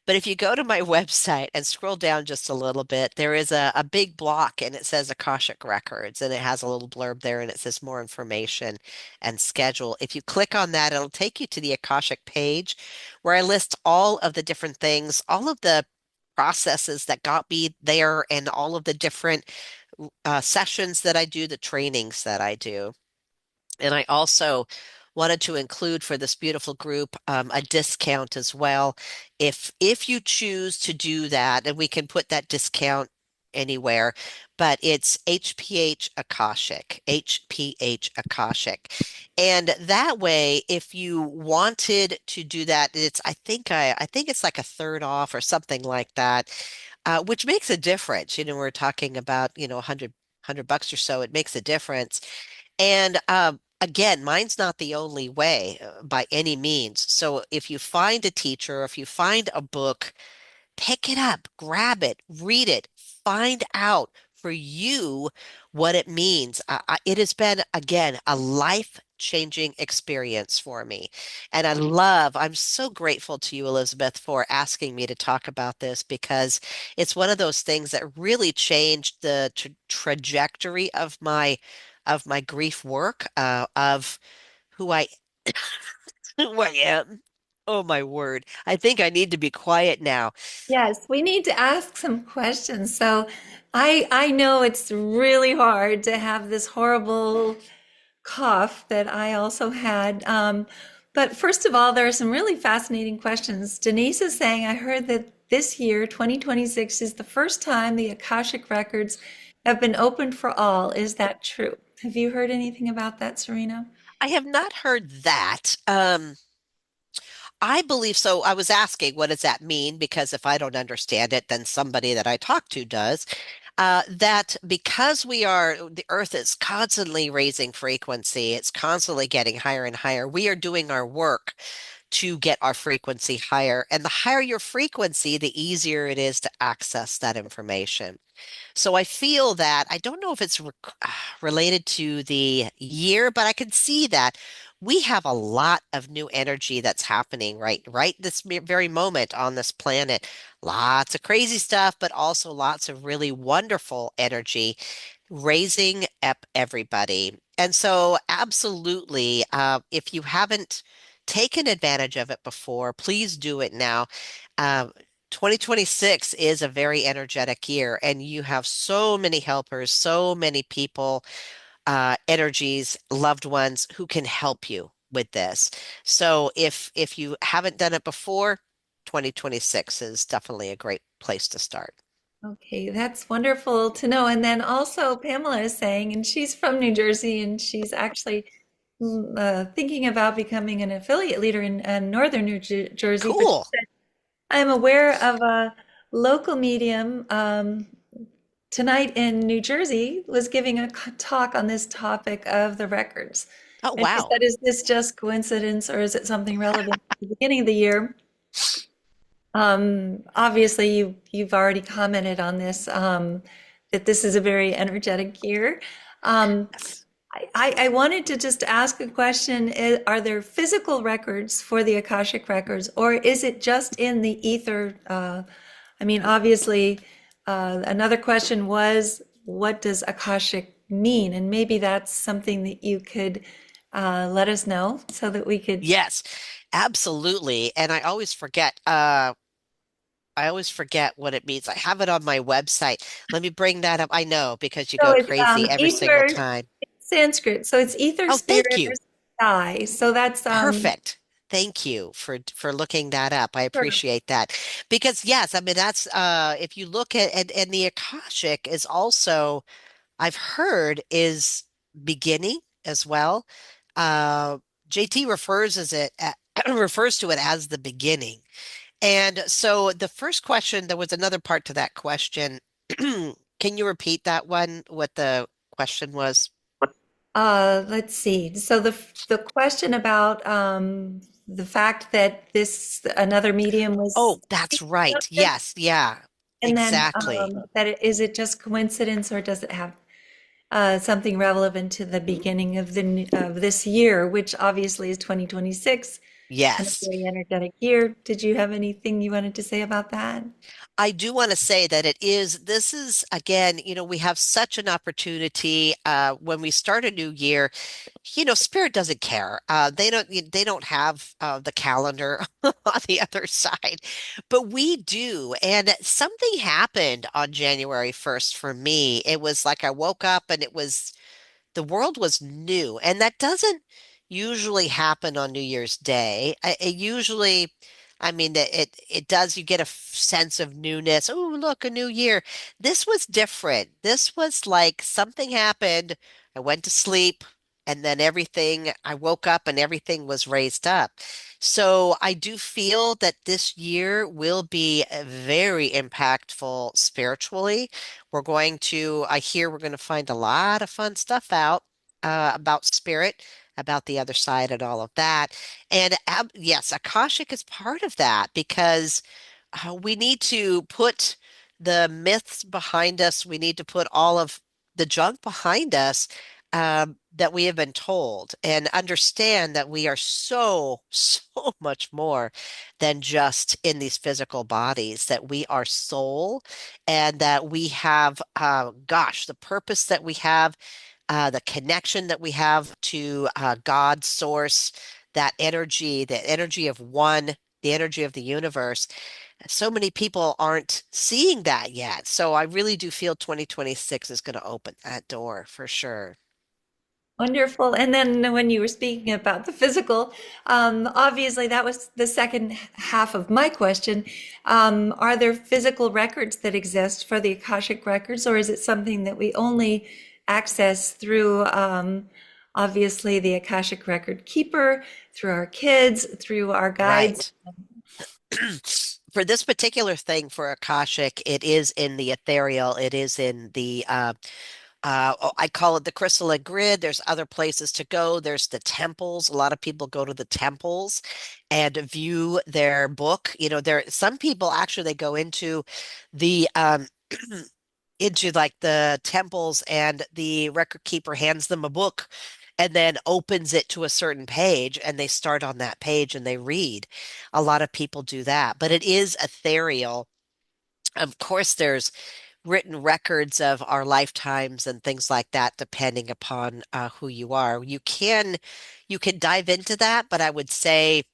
But if you go to my website and scroll down just a little bit, there is a big block and it says Akashic Records and it has a little blurb there and it says more information and schedule. If you click on that, it'll take you to the Akashic page where I list all of the different things, all of the processes that got me there, and all of the different sessions that I do, the trainings that I do. And I also wanted to include for this beautiful group a discount as well. If you choose to do that, and we can put that discount anywhere, but it's HPH Akashic, HPH Akashic. And that way, if you wanted to do that, I think it's like a third off or something like that, which makes a difference. We're talking about, 100 bucks or so. It makes a difference. And again, mine's not the only way by any means. So if you find a teacher, if you find a book, pick it up, grab it, read it, find out for you what it means. It has been, again, a life-changing experience for me. And I'm so grateful to you, Elizabeth, for asking me to talk about this because it's one of those things that really changed the trajectory of my grief work, of who I who I am. Oh my word. I think I need to be quiet now. Yes, we need to ask some questions. So I know it's really hard to have this horrible cough that I also had. But first of all, there are some really fascinating questions. Denise is saying, I heard that this year, 2026, is the first time the Akashic Records have been opened for all. Is that true? Have you heard anything about that, Serena? I have not heard that. I believe so. I was asking, what does that mean? Because if I don't understand it, then somebody that I talk to does. That because the earth is constantly raising frequency, it's constantly getting higher and higher. We are doing our work to get our frequency higher. And the higher your frequency, the easier it is to access that information. So I feel that I don't know if it's related to the year, but I can see that we have a lot of new energy that's happening right this very moment on this planet. Lots of crazy stuff, but also lots of really wonderful energy raising up everybody. And so, absolutely, if you haven't taken advantage of it before, please do it now. Um, 2026 is a very energetic year, and you have so many helpers, so many people, energies, loved ones who can help you with this. So if you haven't done it before, 2026 is definitely a great place to start. Okay, that's wonderful to know. And then also, Pamela is saying, and she's from New Jersey, and she's actually thinking about becoming an affiliate leader in northern Jersey. But Cool. I'm aware of a local medium tonight in New Jersey was giving a talk on this topic of the records. Oh, And she wow. said, is this just coincidence or is it something relevant to the beginning of the year? Obviously, you've already commented on this, that this is a very energetic year. Um, Yes. I wanted to just ask a question. Are there physical records for the Akashic Records, or is it just in the ether? I mean, obviously, another question was, what does Akashic mean? And maybe that's something that you could let us know so that we could. Yes, absolutely. And I always forget what it means. I have it on my website. Let me bring that up. I know because you So go it's crazy every single ether, time. Sanskrit. So it's ether, Oh, thank spirit, or you. sky. So that's Perfect. Thank you for looking that up. I sure. appreciate that. Because yes, I mean that's if you look at and the Akashic is also I've heard is beginning as well. Uh JT refers to it as the beginning. And so the first question, there was another part to that question. Can you repeat that one, what the question was? Let's see. So the question about the fact that this another medium was Oh, that's speaking right. about this, Yes, yeah, and then exactly. is it just coincidence or does it have something relevant to the beginning of of this year, which obviously is 2026? and a Yes. very energetic year. Did you have anything you wanted to say about that? I do want to say that this is again, we have such an opportunity when we start a new year. Spirit doesn't care. They don't have the calendar on the other side, but we do. And something happened on January 1st for me. It was like I woke up and the world was new, and that doesn't usually happen on New Year's Day. It usually, I mean, it does. You get a sense of newness. Oh, look, a new year. This was different. This was like something happened. I went to sleep, and then I woke up, and everything was raised up. So I do feel that this year will be very impactful spiritually. I hear we're going to find a lot of fun stuff out about spirit, about the other side, and all of that. And yes, Akashic is part of that because we need to put the myths behind us. We need to put all of the junk behind us that we have been told and understand that we are so, so much more than just in these physical bodies, that we are soul and that we have, gosh, the purpose that we have, the connection that we have to God's source, that energy of one, the energy of the universe. So many people aren't seeing that yet. So I really do feel 2026 is going to open that door for sure. Wonderful. And then when you were speaking about the physical, obviously that was the second half of my question. Are there physical records that exist for the Akashic records, or is it something that we only access through, obviously, the Akashic record keeper, through our kids, through our guides? Right. For this particular thing for Akashic, it is in the ethereal. It is in the I call it the crystalline grid. There's other places to go. There's the temples. A lot of people go to the temples and view their book. Some people actually they go into the into like the temples, and the record keeper hands them a book and then opens it to a certain page, and they start on that page and they read. A lot of people do that, but it is ethereal. Of course, there's written records of our lifetimes and things like that, depending upon who you are. You can dive into that, but I would say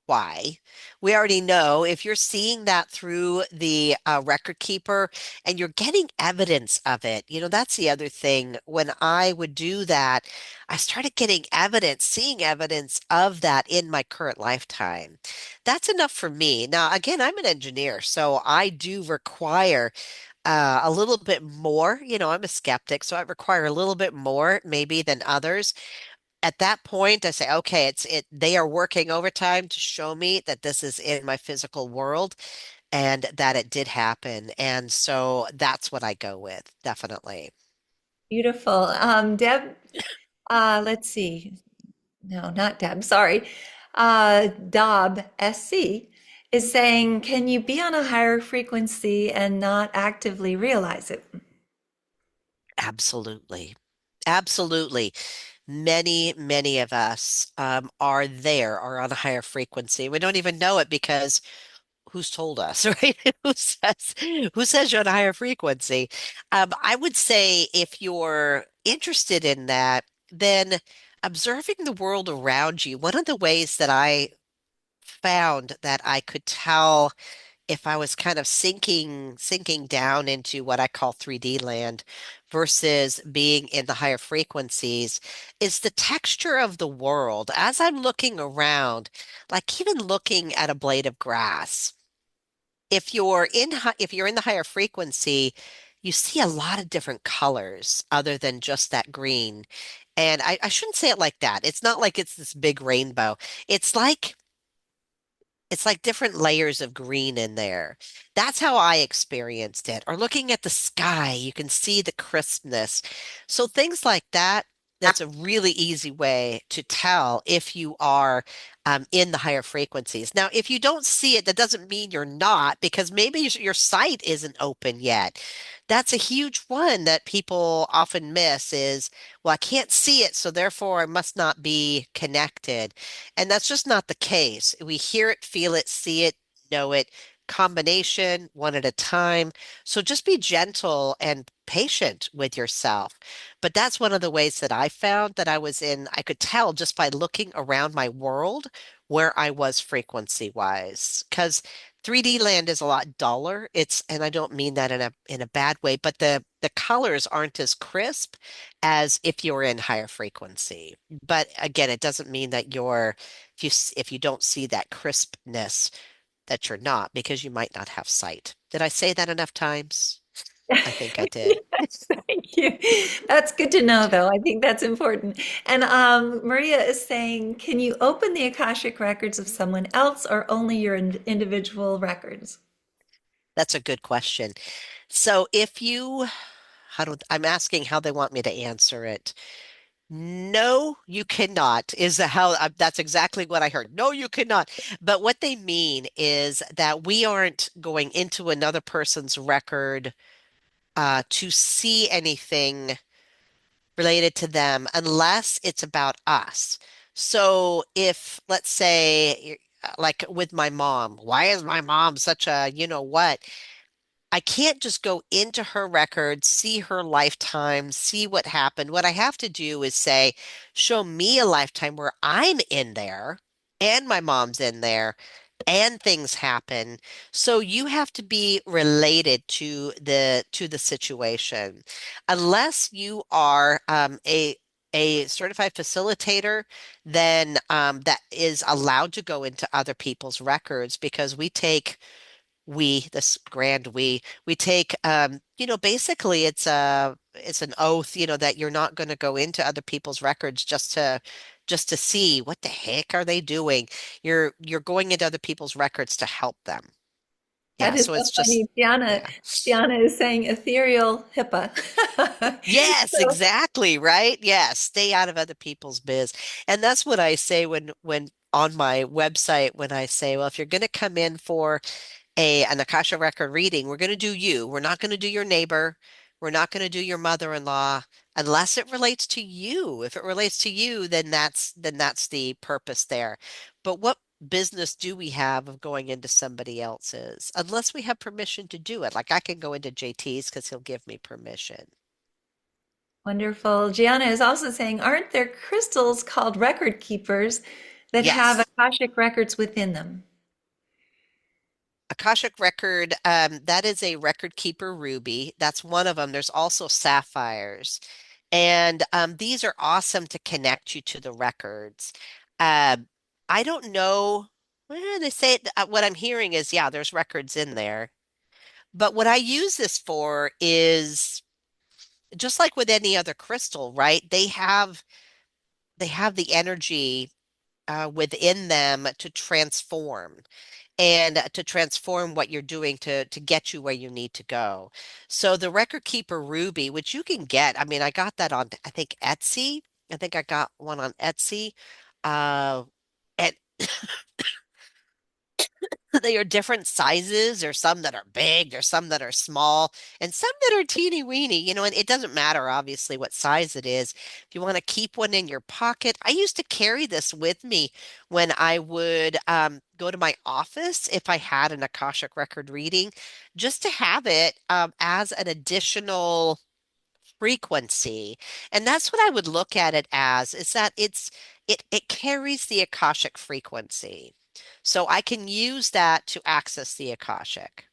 why. We already know if you're seeing that through the record keeper and you're getting evidence of it, that's the other thing. When I would do that, I started getting evidence, seeing evidence of that in my current lifetime. That's enough for me. Now, again, I'm an engineer, so I do require a little bit more. I'm a skeptic, so I require a little bit more maybe than others. At that point, I say, okay, they are working overtime to show me that this is in my physical world and that it did happen. And so that's what I go with, definitely. Beautiful. Deb, let's see. No, not Deb, sorry. Dob, SC, is saying, can you be on a higher frequency and not actively realize it? Absolutely. Absolutely. Many, many of us are on a higher frequency. We don't even know it because who's told us, right? Who says you're on a higher frequency? I would say if you're interested in that, then observing the world around you, one of the ways that I found that I could tell if I was kind of sinking down into what I call 3D land versus being in the higher frequencies is the texture of the world. As I'm looking around, like even looking at a blade of grass, if you're in the higher frequency, you see a lot of different colors other than just that green. And I shouldn't say it like that. It's not like it's this big rainbow. It's like it's like different layers of green in there. That's how I experienced it. Or looking at the sky, you can see the crispness. So things like that. that's a really easy way to tell if you are in the higher frequencies. Now, if you don't see it, that doesn't mean you're not, because maybe your sight isn't open yet. That's a huge one that people often miss is, well, I can't see it, so therefore I must not be connected. And that's just not the case. We hear it, feel it, see it, know it, combination, one at a time. So just be gentle and patient with yourself. But that's one of the ways that I found that I was in, I could tell just by looking around my world where I was frequency wise. Because 3D land is a lot duller. And I don't mean that in a bad way, but the colors aren't as crisp as if you're in higher frequency. But again, it doesn't mean that if you don't see that crispness, that you're not, because you might not have sight. Did I say that enough times? I think I did. Yes, thank you. That's good to know, though. I think that's important. And Maria is saying, can you open the Akashic records of someone else or only your individual records? That's a good question. So if you, I'm asking how they want me to answer it. No, you cannot, that's exactly what I heard. No, you cannot. But what they mean is that we aren't going into another person's record to see anything related to them unless it's about us. So if, let's say, like with my mom, why is my mom such a, you know what? I can't just go into her record, see her lifetime, see what happened. What I have to do is say, show me a lifetime where I'm in there and my mom's in there and things happen. So you have to be related to the situation. Unless you are a certified facilitator, then that is allowed to go into other people's records because this grand we take basically it's an oath, that you're not going to go into other people's records just to see what the heck are they doing. You're going into other people's records to help them. That Yeah, is so so it's just funny. Diana, yeah. Diana is saying ethereal HIPAA. Yes, So exactly, right? Yes, stay out of other people's biz. And that's what I say when on my website when I say, well, if you're going to come in for an Akasha record reading, we're going to do you. We're not going to do your neighbor. We're not going to do your mother-in-law unless it relates to you. If it relates to you, then that's the purpose there. But what business do we have of going into somebody else's unless we have permission to do it? Like I can go into JT's because he'll give me permission. wonderful. Gianna is also saying, aren't there crystals called record keepers that have Yes. Akashic records within them? Akashic Record, that is a record keeper ruby. That's one of them. There's also sapphires. And these are awesome to connect you to the records. Uh, I don't know. They say what I'm hearing is, yeah, there's records in there. But what I use this for is just like with any other crystal, right? They have the energy within them to transform and to transform what you're doing to get you where you need to go. So the Record Keeper Ruby, which you can get, I mean, I got that on, I think Etsy. I think I got one on Etsy. Uh, and they are different sizes. There's some that are big, there's some that are small, and some that are teeny weeny, and it doesn't matter obviously what size it is. If you want to keep one in your pocket, I used to carry this with me when I would go to my office if I had an Akashic record reading, just to have it as an additional frequency. And that's what I would look at it as, is that it carries the Akashic frequency. So I can use that to access the Akashic.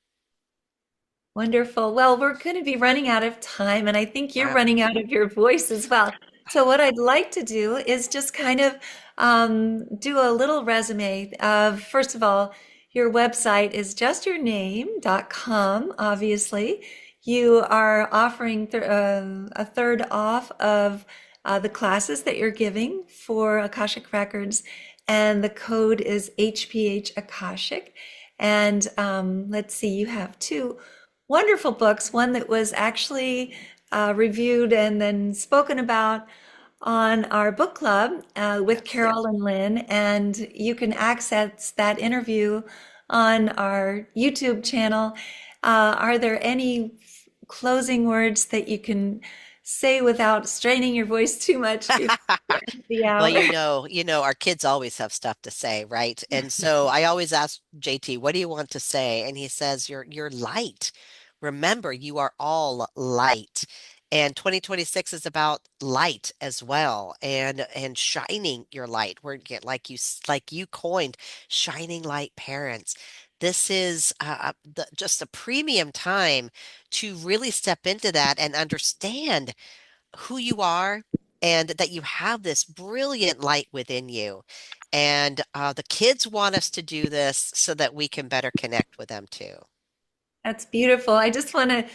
Wonderful. Well, we're going to be running out of time, and I think you're Wow. running out of your voice as well. So, what I'd like to do is just kind of do a little resume of, first of all, your website is justyourname.com, obviously. You are offering a third off of the classes that you're giving for Akashic Records, and the code is HPH Akashic. And let's see, you have two wonderful books, one that was actually reviewed and then spoken about on our book club with Yes. Carol and Lynn, and you can access that interview on our YouTube channel. Are there any closing words that you can say without straining your voice too much before the end of the Well, hour? our kids always have stuff to say, right? And so I always ask JT, what do you want to say? And he says, you're light. Remember, you are all light. And 2026 is about light as well, and shining your light. We're like you coined, shining light parents. This is just a premium time to really step into that and understand who you are and that you have this brilliant light within you. And the kids want us to do this so that we can better connect with them too. That's beautiful. I just want to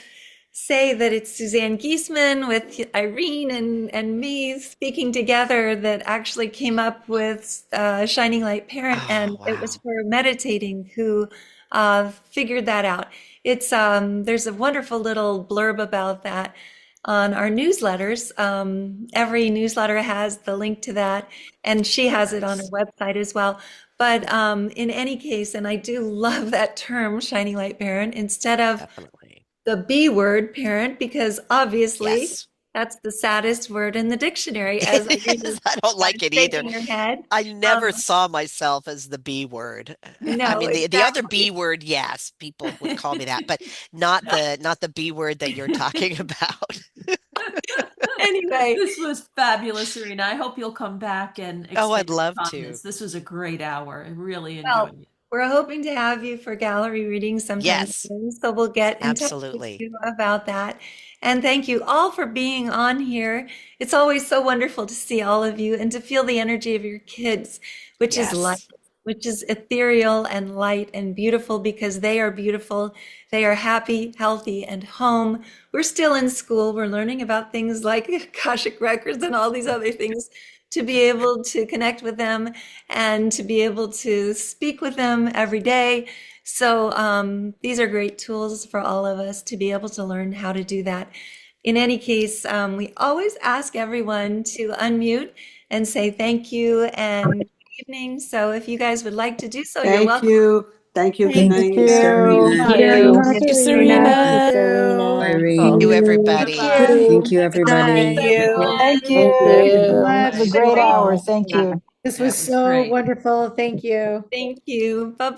say that it's Suzanne Giesman with Irene and me speaking together that actually came up with Shining Light Parent, Oh, and it was wow. for meditating who figured that out. It's there's a wonderful little blurb about that on our newsletters. Every newsletter has the link to that, and she has it on her Nice. website as well. But in any case, and I do love that term, Shining Light Parent, instead of Definitely. the B word, parent, because obviously Yes. that's the saddest word in the dictionary, as It Irene is. is I don't like it either. shaking her head. I Um, never saw myself as the B word. I no, mean, the other B exactly. word, yes, people would call me that, but not the B word that you're talking about. Anyway, This was fabulous, Serena. I hope you'll come back and Oh, I'd expand love on to. this. This was a great hour. I really well, enjoyed it. we're hoping to have you for gallery readings sometime Yes, soon, so we'll get in touch with absolutely. you about that. And thank you all for being on here. It's always so wonderful to see all of you and to feel the energy of your kids, which is light, Yes. which is ethereal and light and beautiful because they are beautiful. They are happy, healthy, and home. We're still in school. We're learning about things like Akashic Records and all these other things to be able to connect with them and to be able to speak with them every day. So these are great tools for all of us to be able to learn how to do that. In any case, we always ask everyone to unmute and say thank you and good evening. So if you guys would like to do so, you're Thank welcome. you. Thank you. Good Thank Thank night, you, you. Serena. Thank Serena. Very you. much, Thank Thank you, you. Serena. Thank Serena. you. Thank Irene. you, Thank everybody. Bye-bye. you. Thank you, Good night, everybody. Everyone. you. Thank Thank you. you. Bye. Have a Have a Good great great night. hour. day. Thank you. This That was was so great. wonderful. Thank you. Thank you. Bye bye.